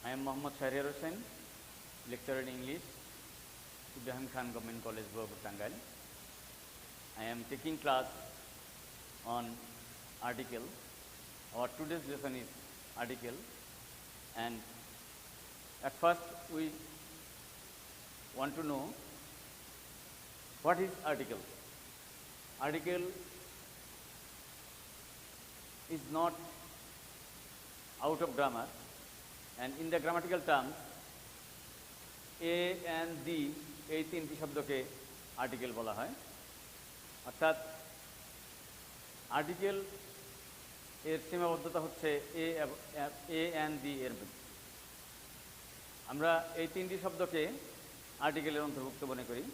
I am Mohammad Shahriar Hussain, lecturer in English, Ibrahim Khan Government College, Bohapur, Tangal. I am taking class on article. Our today's lesson is article, and at first we want to know what is article. Article is not out of grammar, and in the grammatical terms a and the এই তিনটি শব্দকে article বলা হয়। অর্থাৎ article এর সীমাবদ্ধতা হচ্ছে এ and the এর মধ্যে। আমরা এই তিনটি শব্দকে আর্টিকেলের অন্তর্ভুক্ত মনে করি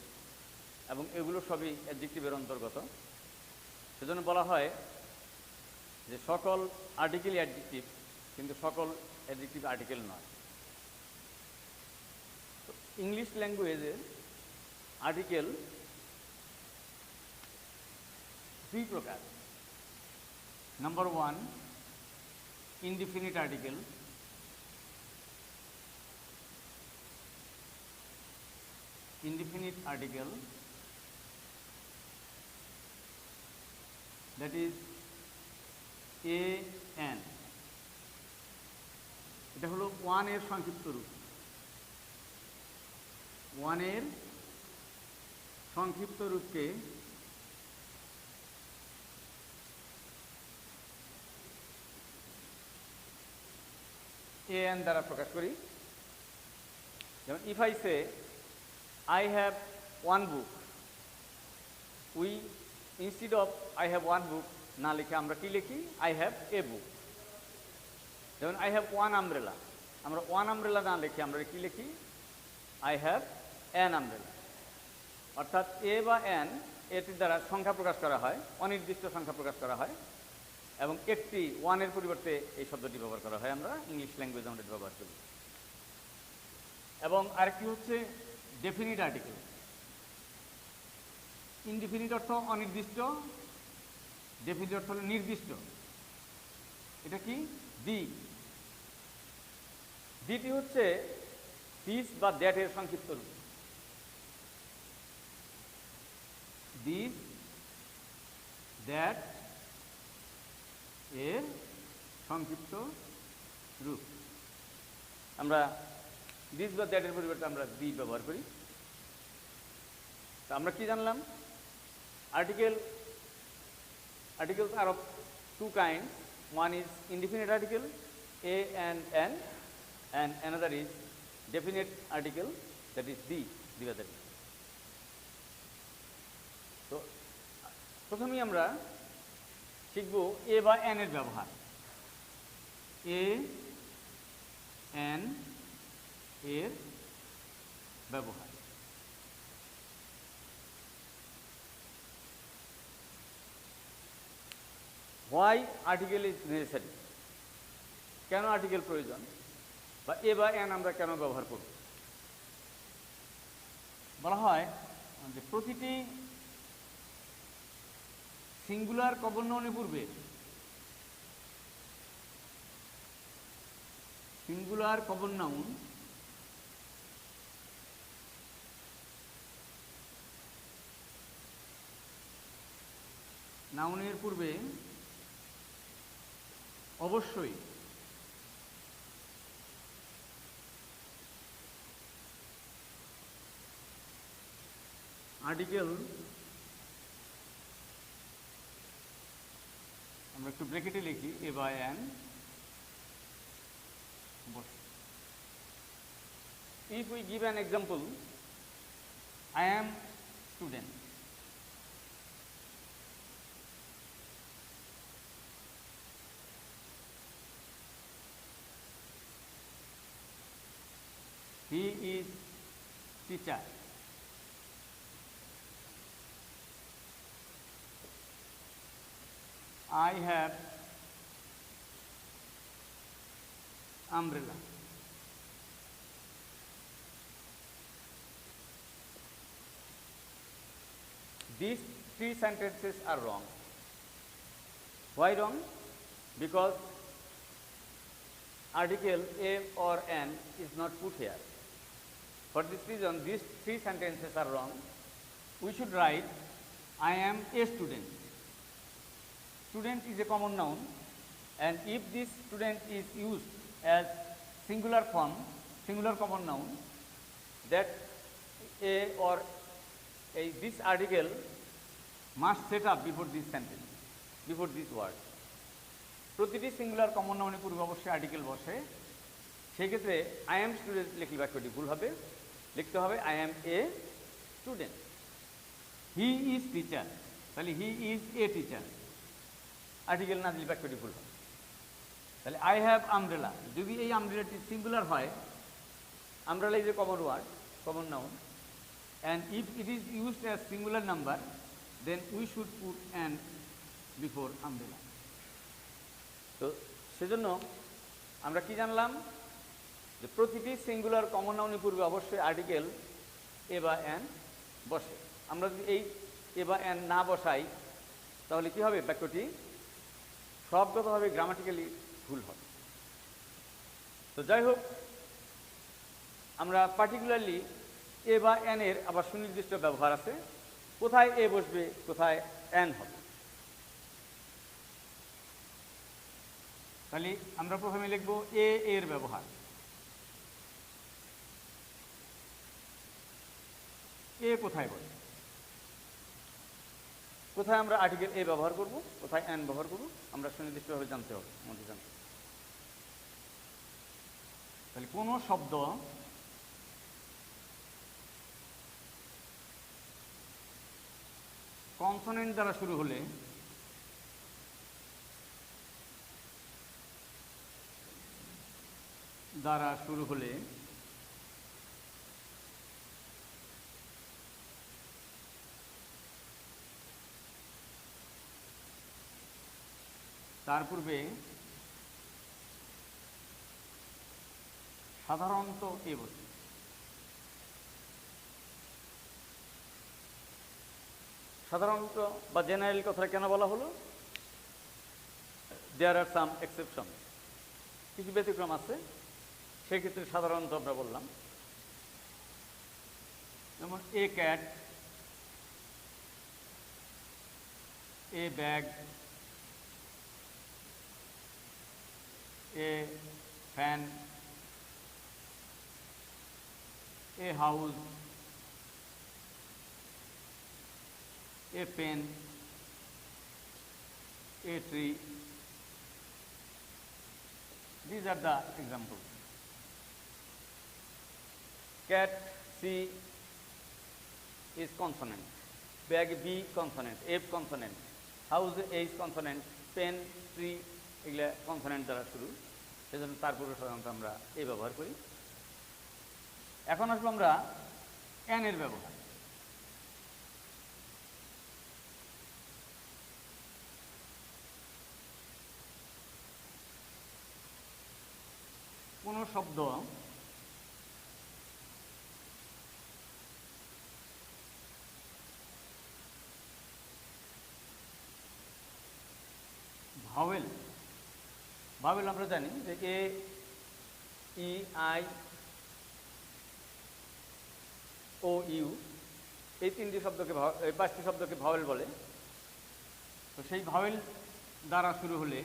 এবং এগুলো সবই অ্যাডজেক্টিভের অন্তর্গত। সেজন্য বলা হয় যে সকল আর্টিকেলই অ্যাডজেক্টিভ, কিন্তু সকল অ্যাডজেক্টিভ আর্টিকেল নয়। ইংলিশ ল্যাঙ্গুয়েজে আর্টিকেল দুই প্রকার। Number one, indefinite article. Indefinite article, that is an, এটা হলো ওয়ান এর সংক্ষিপ্ত রূপ। ওয়ান এর সংক্ষিপ্ত রূপকে an দ্বারা প্রকাশ করি। যেমন if I say I have one book, we instead of I have one book না লিখে আমরা কি লিখি? I have a book। যেমন I have one umbrella, আমরা one umbrella না লিখে আমরা কি লিখি? I have an umbrella। অর্থাৎ এ বা an এটির দ্বারা সংখ্যা প্রকাশ করা হয়, অনির্দিষ্ট সংখ্যা প্রকাশ করা হয়, এবং একটি ওয়ানের পরিবর্তে এই শব্দটি ব্যবহার করা হয়। আমরা ইংলিশ ল্যাঙ্গুয়েজে আমরা ব্যবহার করি। এবং আরেকটি হচ্ছে ডেফিনিট আর্টিকেল। ইনডিফিনিট অর্থ অনির্দিষ্ট, ডেফিনিট অর্থ হলো নির্দিষ্ট। এটা কি? দি। দিটি হচ্ছে দিস বা দ্যাট এর সংক্ষিপ্ত রূপ। দিস, দ্যাট এর সংক্ষিপ্ত রূপ। আমরা দিস বা দ্যাট এর পরিবর্তে আমরা দি ব্যবহার করি। তো আমরা কি জানলাম? Articles are of two kinds. One is indefinite article, a and an, and another is definite article, that is the other. তো প্রথমেই আমরা শিখব এ বা an এর ব্যবহার। এ, an এর ব্যবহার। হোয়াই আর্টিকেল ইজ নেসেসারি, কেন আর্টিকেল প্রয়োজন, বা এ বা অ্যান আমরা কেন ব্যবহার করব? বলা হয় যে প্রতিটি সিঙ্গুলার কমন নাউনের পূর্বে সিঙ্গুলার কমন নাউন নাউনের পূর্বে অবশ্যই আর্টিকেল, আমরা একটু ব্র্যাকেটে লিখি এ বা an. If we give an example, I am student. He is teacher. I have umbrella. These three sentences are wrong. Why wrong? Because article a or an is not put here. For this reason, these three sentences are wrong. We should write, I am a student. Student is a common noun, and if this student is used as singular form, singular common noun, that a or this article must set up before this sentence, before this word. প্রতিটি singular common নাউনের পূর্বে অবশ্যই article বসে। সেক্ষেত্রে I am student লিখলে বাক্যটি ভুল হবে, লিখতে হবে I am a student. He is teacher, তাহলে he is a teacher, article না দিলে বাক্যটি ভুল হবে। তাহলে আই হ্যাভ আমব্রেলা, যদি এই আমব্রেলাটি সিঙ্গুলার হয়, umbrella is a common word, common noun, and if it is used as singular number, then we should put an before umbrella. তো সেজন্য আমরা কি জানলাম, যে প্রতিটি সিঙ্গুলার কমন নাউনের পূর্বে অবশ্যই আর্টিকেল এ বা অ্যান বসে। আমরা যদি এই এ বা অ্যান না বসাই তাহলে কি হবে, বাক্যটি শব্দগতভাবে গ্রামাটিক্যালি ভুল হবে। তো যাই হোক, আমরা পার্টিকুলারলি এ বা এন এর আবার সুনির্দিষ্ট ব্যবহার আছে, কোথায় এ বসবে, কোথায় এন হবে। তাহলে আমরা প্রথমে লিখব এ এর ব্যবহার। এ কোথায় বসে, কোথায় আমরা আর্টিকেল এ ব্যবহার করব, কোথায় এন ব্যবহার করব, আমরা সুনির্দিষ্টভাবে জানতে হবে, আমাদের জানতে হবে। তাহলে কোনো শব্দ কনসোনেন্ট দ্বারা শুরু হলে তার পূর্বে সাধারণত এ বসে। সাধারণত বা জেনারেল কথাটা কেন বলা হলো, দেয়ার আর সাম এক্সেপশন, কিছু ব্যতিক্রম আছে, সেক্ষেত্রে সাধারণত আমরা বললাম। যেমন এ cat, A bag, A fan, a house, a pen, a tree. These are the examples. Cat, C is consonant, bag, B consonant, F consonant, house, H consonant, pen, tree এগুলা কনসোনেন্ট দ্বারা শুরু, সেজন্য তারপরে সাধারণত আমরা এ ব্যবহার করি। এখন আসবো আমরা এন এর ব্যবহার। কোন শব্দ ভাওয়েল, ভাওয়েল আমরা জানি যে এ, ই, আই, ও, ইউ, এই তিনটি শব্দকে, এই পাঁচটি শব্দকে ভাওয়েল বলে। তো সেই ভাওয়েল দ্বারা শুরু হলে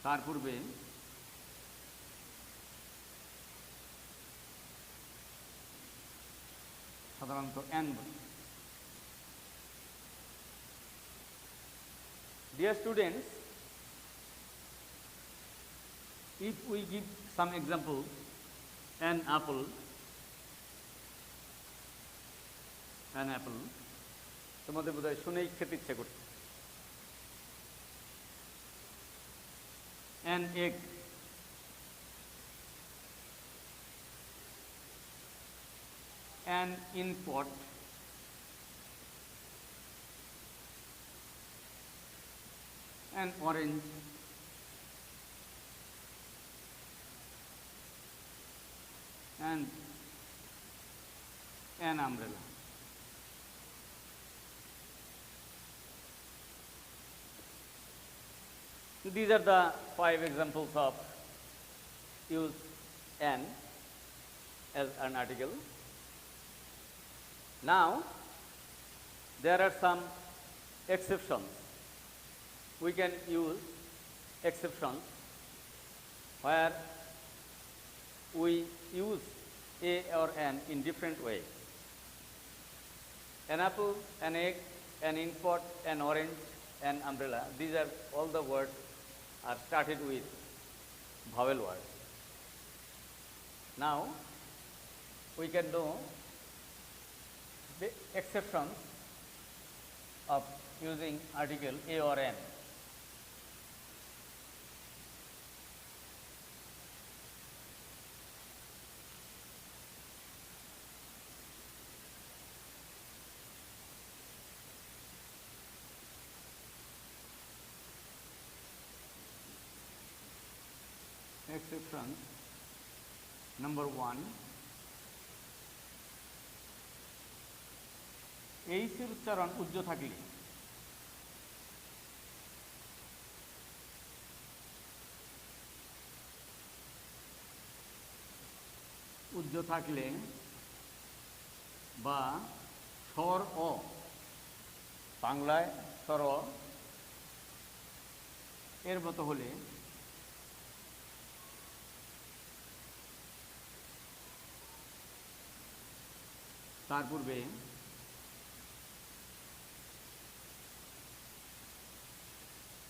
তার পূর্বে সাধারণত এন বলে। Dear students, if we give some example, an apple, তোমাদের বোধহয় শুনেই খেতে ইচ্ছে করছে। An egg, an in pot, an orange, and an umbrella. These are the 5 examples of use an as an article. Now, there are some exceptions. We can use exceptions where we use a or an in different ways. An apple, an egg, an ink pot, an orange, an umbrella. These are all the words are started with vowel words. Now, we can know the exceptions of using article a or an. Exception number 1, এইচের উচ্চারণ উজ্জ থাকলে বা স্বর অ, বাংলায় স্বর অ এর মতো হলে তার পূর্বে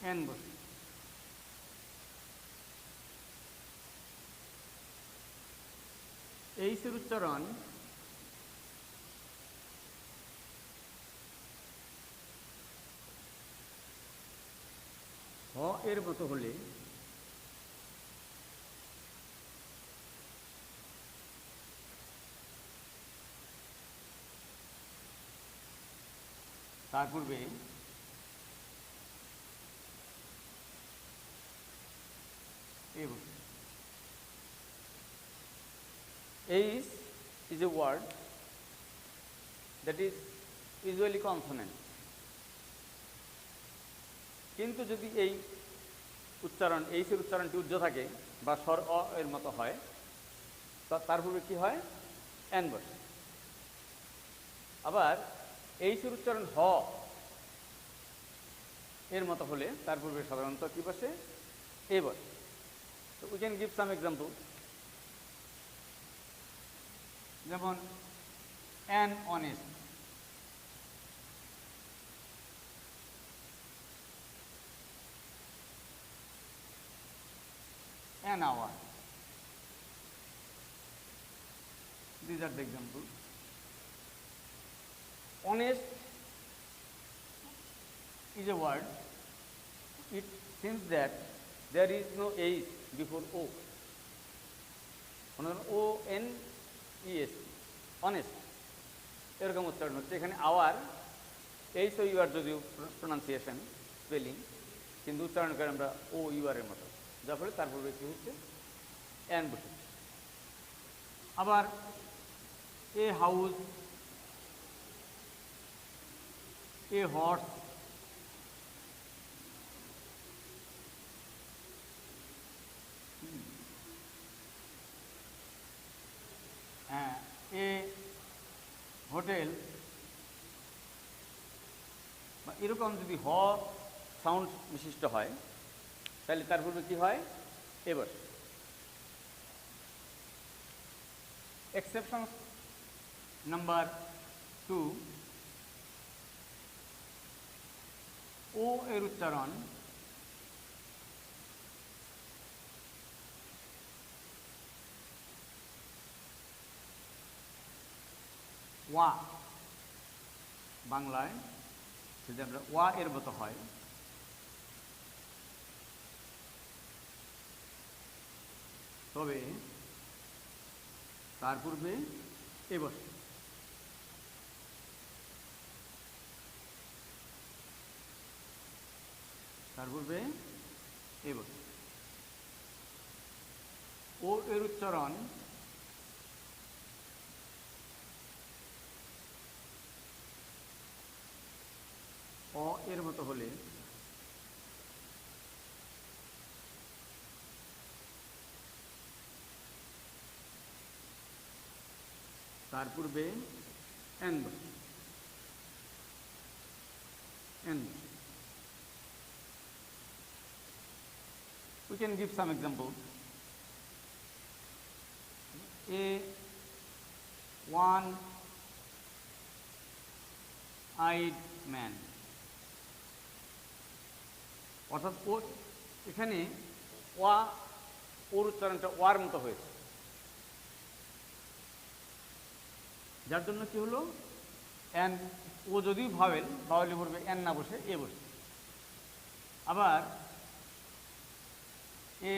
এন বসে। এইচের উচ্চারণ হ এর মতো হলে তার পূর্বে এ বসে। H is a word that is usually consonant. কিন্তু যদি এই উচ্চারণ এইচের উচ্চারণটি উজ্জ থাকে বা স্বর অ এর মতো হয়, তার পূর্বে কি হয়? এন বসে। আবার এইচের উচ্চারণ হ এর মতো হলে তার পূর্বে সাধারণত কি বসে? এ বসে। So we can give some example. যেমন an honest, an hour. These are the examples. Honest is a word. It seems that there is no H before O. O N E S, honest এরকম উচ্চারণ হচ্ছে। এখানে hour H O UR যদিও pronunciation spelling, কিন্তু উচ্চারণ করে আমরা ও UR এর মতো, যার ফলে তার পূর্বে কি হচ্ছে? এন বসেছে। আবার এ হাউস, এ হর্স, হ্যাঁ, এ হোটেল, বা এরকম যদি হ সাউন্ড বিশিষ্ট হয় তাহলে তার পূর্বে কি হয়? এবার এক্সেপশন নাম্বার 2, ও এর উচ্চারণ ওয়া, বাংলায় যদি আমরা ওয়া এর মতো হয়, তবে তার পূর্বে এ বসে। তার পূর্বে এ বসে। ও এর উচ্চারণ অ এর মতো হলে তার পূর্বে এন বসে, N. We can give some example. A one-eyed man. অর্থাৎ ও এখানে ওয়া ওর উচ্চারণটা ওয়ার মতো হয়েছে, যার জন্য কি হলো এন। ও যদিও ভাওয়েল, ভাওয়েলে পড়বে এন না বসে এ বসে। আবার এ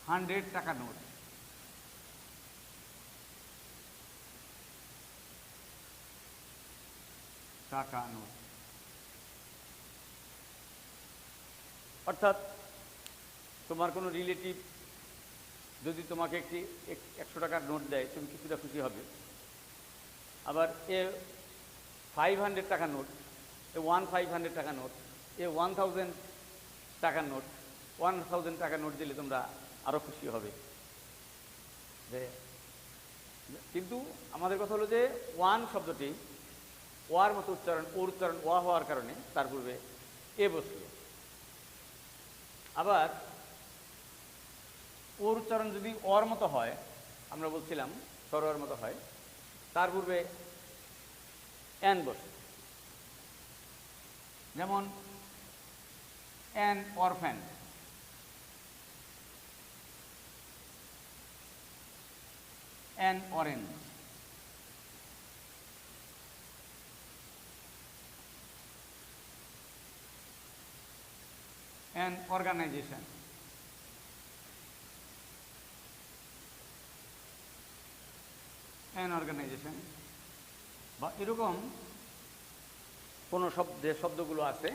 100 টাকা নোট, টাকা নোট। অর্থাৎ তোমার কোনো রিলেটিভ যদি তোমাকে একটি 100 টাকার নোট দেয়, তুমি কিছুটা খুশি হবে। আবার এ 500 টাকা নোট, এ 1500 টাকা নোট, এ 1000 টাকার নোট, 1000 টাকার নোট দিলে তোমরা আরও খুশি হবে। যে কিন্তু আমাদের কথা হলো যে ওয়ান শব্দটি ওয়ার মতো উচ্চারণ, ওর উচ্চারণ ওয়া হওয়ার কারণে তার পূর্বে এ বসল। আবার ওর উচ্চারণ যদি অর মতো হয়, আমরা বলছিলাম সরোয়ার মতো হয়, তার পূর্বে এন বসে। যেমন an orphan, an orange, an organisation, an organisation. বা এরকম কোনো শব্দের শব্দগুলো আছে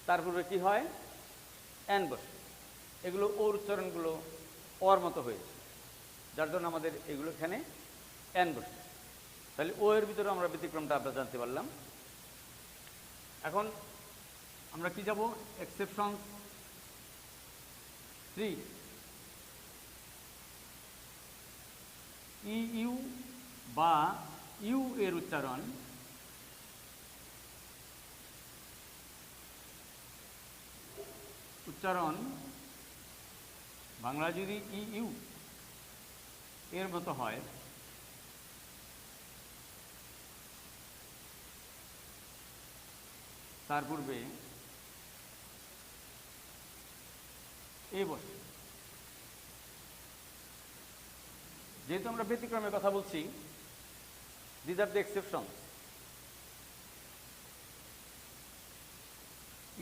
তার পূর্বে কী হয় অ্যান বসে। এগুলো ওর উচ্চারণগুলো অর মতো হয়েছে, যার জন্য আমাদের এগুলো এখানে অ্যান বসে। তাহলে ও এর ভিতরে আমরা ব্যতিক্রমটা আমরা জানতে পারলাম। এখন আমরা কি যাব এক্সেপশন 3। ইউ বা ইউ এর উচ্চারণ বাংলা যদি ইউ এর মতো হয়, তার পূর্বে এ বসে। যেহেতু আমরা ব্যতিক্রমের কথা বলছি, this are the exception.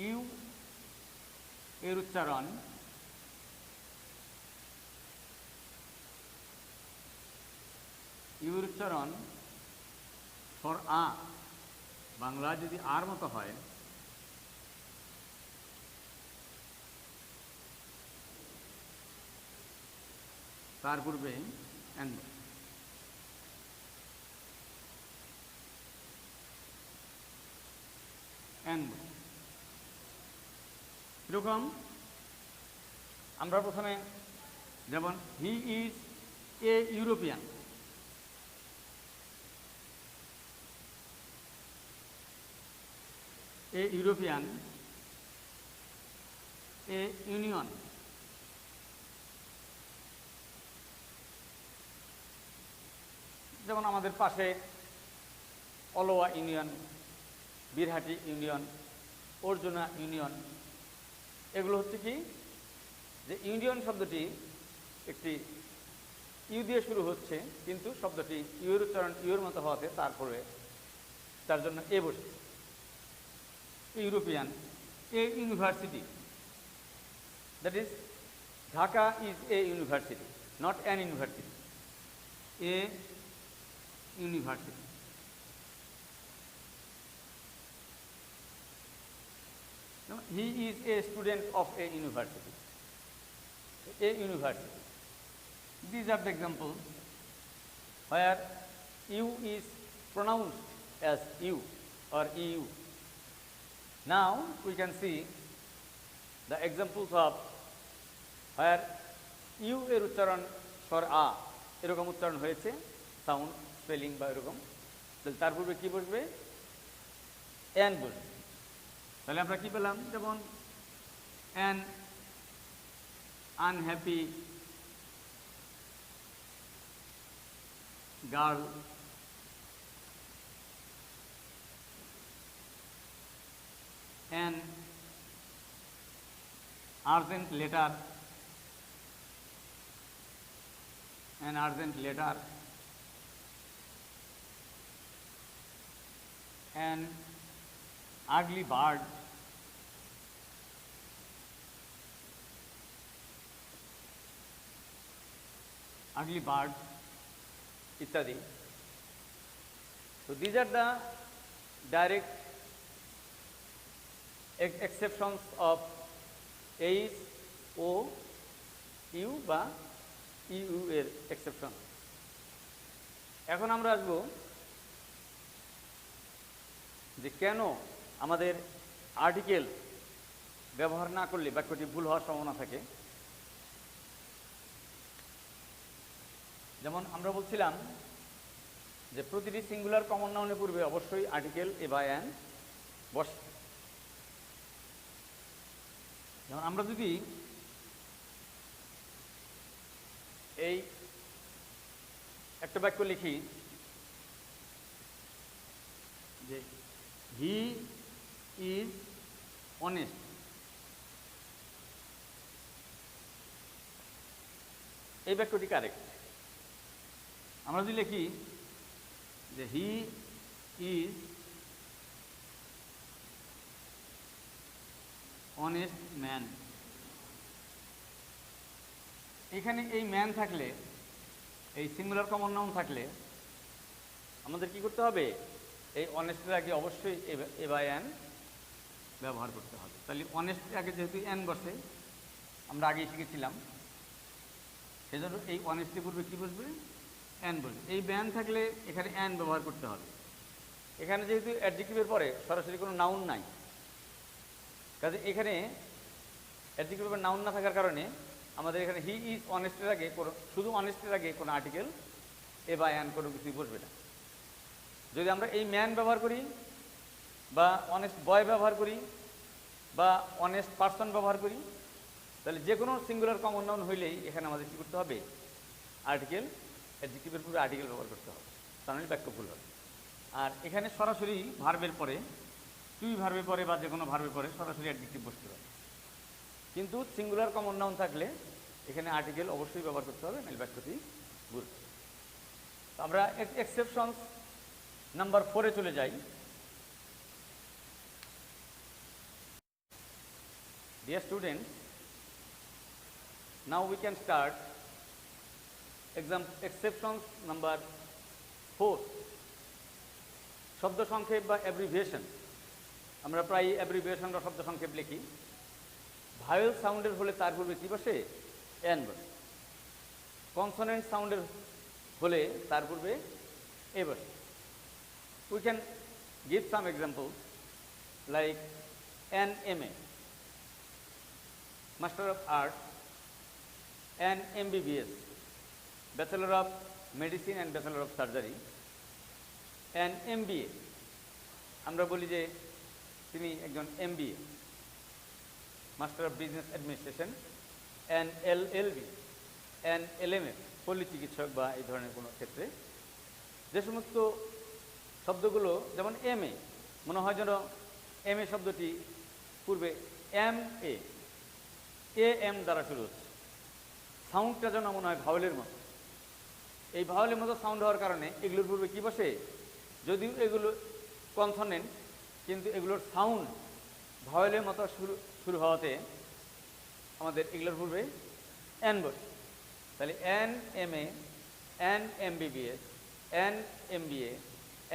U এর উচ্চারণ ফর আ বাংলা যদি আর মতো হয়, তার পূর্বে এন। এরকম আমরা প্রথমে যেমন হি is a European, a European, A union. যেমন আমাদের পাশে অলওয়া ইউনিয়ন, বীরহাটি ইউনিয়ন, অর্জুনা ইউনিয়ন। এগুলো হচ্ছে কি যে ইউনিয়ন শব্দটি একটি ইউ দিয়ে শুরু হচ্ছে, কিন্তু শব্দটি ইউর উচ্চারণ ইউর মতো হওয়াতে তারপরে তার জন্য এ বসছে। European, a university, that is Dhaka is a university, not an university, a university. He is a student of a university. A university. These are the examples where U is pronounced as U or EU. Now we can see the examples of where U এর উচ্চারণ স্বর আ এরকম উচ্চারণ হয়েছে, sound spelling বা এরকম, তাহলে তার পূর্বে কী বসবে? অ্যান বসবে। তাহলে আমরা কী পেলাম? যেমন an unhappy girl, an urgent letter, an urgent letter, an ugly bird, ugly bird, ইত্যাদি। So these are the direct exceptions of H, O, U বা EU এর exception। এখন আমরা আসবো যে কেন আমাদের আর্টিকেল ব্যবহার না করলে বাক্যটি ভুল হওয়ার সম্ভাবনা থাকে। যেমন আমরা বলছিলাম যে প্রতিটি সিঙ্গুলার কমন নাউনের পূর্বে অবশ্যই আর্টিকেল এ বা অ্যান বসে। যেমন আমরা যদি এই একটা বাক্য লিখি যে হি ইজ অনেস্ট, এই বাক্যটি কারেক্ট। আমরা যদি লিখি যে হি ইজ অনেস্ট ম্যান, এখানে এই ম্যান থাকলে, এই সিঙ্গুলার কমন নাউন থাকলে আমাদের কি করতে হবে? এই অনেস্টের আগে অবশ্যই এ বা অ্যান ব্যবহার করতে হবে। তাহলে অনেস্টের আগে যেহেতু অ্যান বসে, আমরা আগেই শিখেছিলাম, সেজন্য এই অনেস্টের পূর্বে কী বসবে? অ্যান বসবে। এই ম্যান থাকলে এখানে অ্যান ব্যবহার করতে হবে। এখানে যেহেতু অ্যাডজেক্টিভের পরে সরাসরি কোনো নাউন নাই, কাজে এখানে অ্যাডজেক্টিভের পর নাউন না থাকার কারণে আমাদের এখানে হি ইজ অনেস্টের আগে কোনো, শুধু অনেস্টের আগে কোনো আর্টিকেল এ বা অ্যান কোনো কিছুই বসবে না। যদি আমরা এই ম্যান ব্যবহার করি বা অনেস্ট বয় ব্যবহার করি বা অনেস্ট পার্সন ব্যবহার করি, তাহলে যে কোনো সিঙ্গুলার কমন নাউন হইলেই এখানে আমাদের কী করতে হবে? আর্টিকেল, অ্যাডজেক্টিভের পূর্বে আর্টিকেল ব্যবহার করতে হবে, তাহলে বাক্য ভুল হবে। আর এখানে সরাসরি ভার্বের পরে, টুই ভার্বের পরে বা যে কোনো ভার্বের পরে সরাসরি অ্যাডজেক্টিভ বসতে পারে। কিন্তু সিঙ্গুলার কমন নাউন থাকলে এখানে আর্টিকেল অবশ্যই ব্যবহার করতে হবে, নাহলে বাক্যটি ভুল। আমরা এক্সেপশনস নাম্বার 4-এ চলে যাই। Dear students, now we can start exceptions number 4, শব্দ সংক্ষেপ বা অ্যাব্রিভিয়েশন। আমরা প্রায় অ্যাব্রিভিয়েশন বা শব্দ সংক্ষেপ লিখি। ভায়েল সাউন্ডের হলে তার পূর্বে কী বসে? অ্যান বসে। কনসোনেন্ট সাউন্ডের হলে তার পূর্বে এ বসে। We can give some examples like an MA, Master of Arts, an MBBS, Bachelor of Medicine and Bachelor of Surgery, an MBA, আমরা বলি যে তিনি একজন MBA, Master of Business Administration, an LLB, an LMS, পল্লী চিকিৎসক বা এই ধরনের কোনো ক্ষেত্রে যে সমস্ত শব্দগুলো, যেমন MA, মনে হয় যেন MA শব্দটি পূর্বে AM দ্বারা শুরু হচ্ছে, সাউন্ডটা যেন মনে হয় ভাওয়েলের মতো। এই ভাওয়েলের মতো সাউন্ড হওয়ার কারণে এগুলোর পূর্বে কী বসে? যদিও এগুলো কনসোনেন্ট, কিন্তু এগুলোর সাউন্ড ভাওয়েলের মতো শুরু হওয়াতে আমাদের এগুলোর পূর্বে অ্যান বসে। তাহলে NMA, NMBBS, NMBA,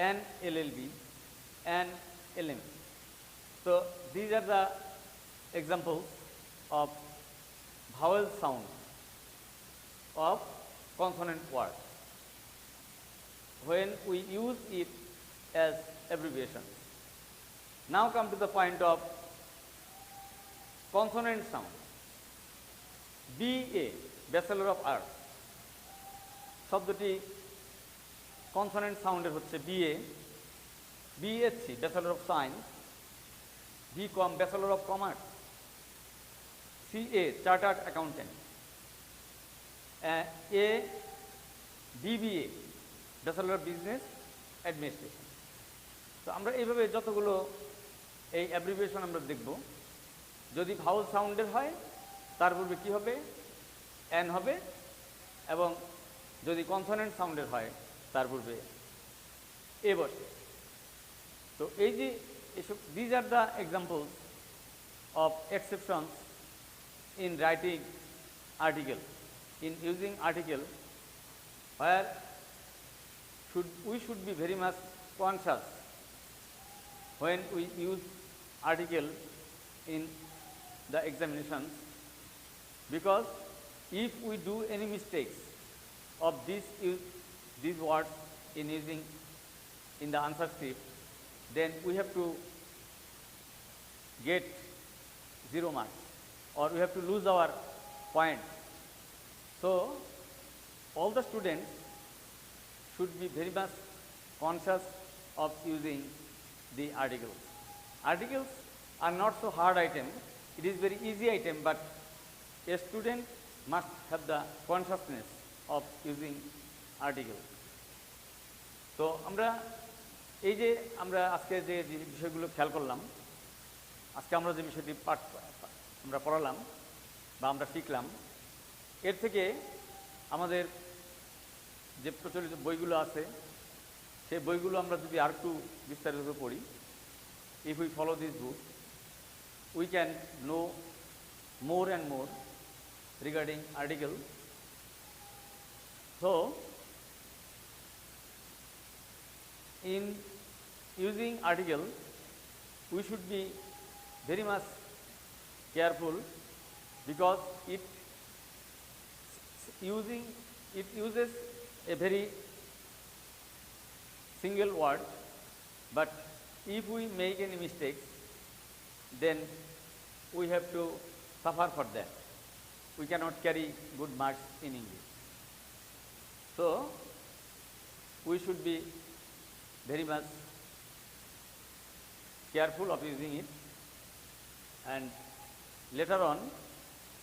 and LLB, and LM. So these are the examples of vowel sound of consonant words when we use it as abbreviation. Now come to the point of consonant sound. BA, bachelor of arts শব্দটি consonant সাউন্ডের হচ্ছে BA, BSc bachelor of science, BCom bachelor of commerce, CA chartered accountant, a BBA bachelor of business administration. তো আমরা এইভাবে যতগুলো এই abbreviation আমরা দেখব। যদি ভাউল সাউন্ডের হয় তার পূর্বে কী হবে? এন হবে, এবং যদি কনসোনেন্ট সাউন্ডের হয় তার পূর্বে এ বসে। তো এই যে এসব, these are the examples of exceptions in writing article, in using article, where we should be very much conscious when we use article in the examinations, because if we do any mistakes of these words in using in the answer script, then we have to get 0 marks, or we have to lose our point. So all the students should be very much conscious of using the articles. Articles are not so hard item, it is very easy item, but a student must have the consciousness of using articles. তো আমরা এই যে আমরা আজকে যে বিষয়গুলো খেয়াল করলাম, আজকে আমরা যে বিষয়টি আমরা পড়ালাম বা আমরা শিখলাম, এর থেকে আমাদের যে প্রচলিত বইগুলো আছে সেই বইগুলো আমরা যদি আর একটু বিস্তারিত পড়ি, if we follow this book, we can know more and more regarding article. So in using article, we should be very much careful, because it uses a very single word, but if we make any mistakes, then we have to suffer for that. We cannot carry good marks in English. So we should be very much careful of using it, and later on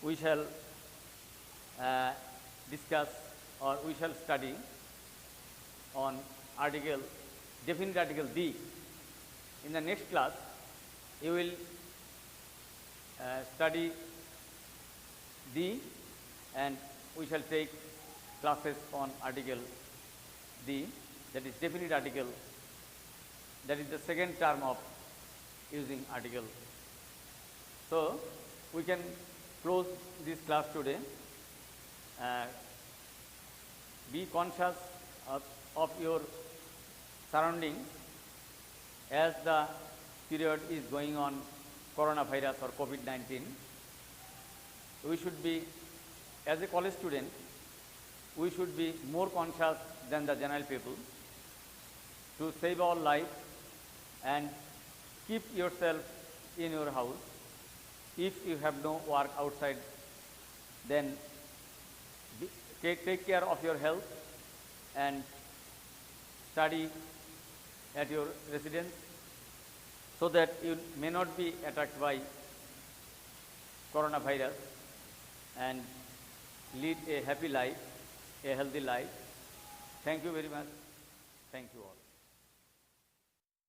we shall discuss, or we shall study on article, definite article D. In the next class you will study D, and we shall take classes on article D, that is definite article, that is the second term of using article. So we can close this class today. Be conscious of your surroundings as the period is going on coronavirus or COVID-19. We should be, as a college student, we should be more conscious than the general people to save our life and keep yourself in your house. If you have no work outside, then take care of your health and study at your residence, so that you may not be attacked by coronavirus, and lead a happy life, a healthy life. Thank you very much. Thank you all.